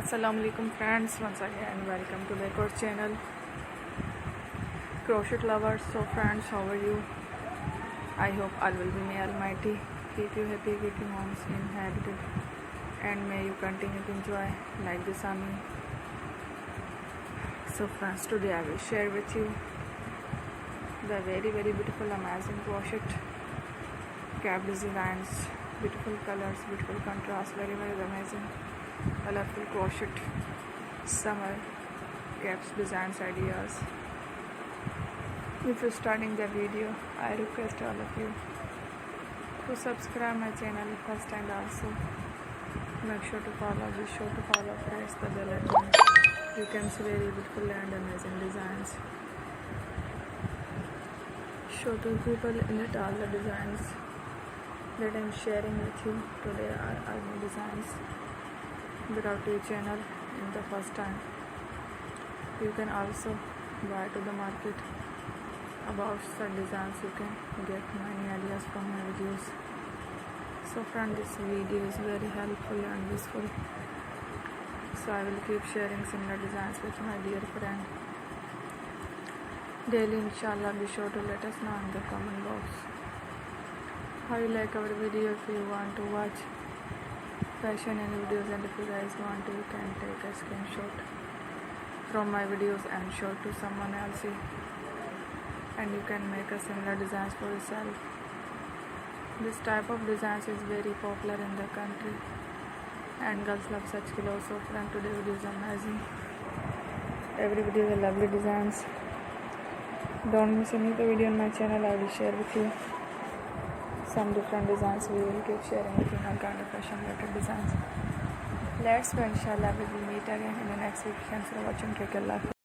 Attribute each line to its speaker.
Speaker 1: Assalamu alaikum friends, once again welcome to the Crochet channel, crochet lovers. So friends, how are you? I hope all will be may almighty keep you happy, keep your homes inhabited, and may you continue to enjoy like this on me. So friends, today I will share with you the very beautiful amazing crochet cap designs, beautiful colors, beautiful contrast, very amazing colorful crochet summer caps designs ideas. If you're starting the video, I request all of you to subscribe my channel first, and also make sure to follow, be sure to follow, press the bell icon. You can see very beautiful and amazing designs. Show to people in it all the designs that I'm sharing with you today are new designs brought to your channel in the first time. You can also buy to the market about such designs. You can get many ideas from my videos. So friend, this video is very helpful and useful, so I will keep sharing similar designs with my dear friend daily, inshallah. Be sure to let us know in the comment box how you like our video. If you want to watch fashion and videos, and if you guys want to, you can take a screenshot from my videos and show to someone else, and you can make a similar designs for yourself. This type of designs is very popular in the country and girls love such clothes. So friend, today video is amazing. Every video is a lovely designs. Don't miss any of the video on my channel. I will share with you some different designs. We will keep sharing with you all kind of fashion related designs. Let's go, inshallah. We will meet again in the next week. Thanks for watching. Take care.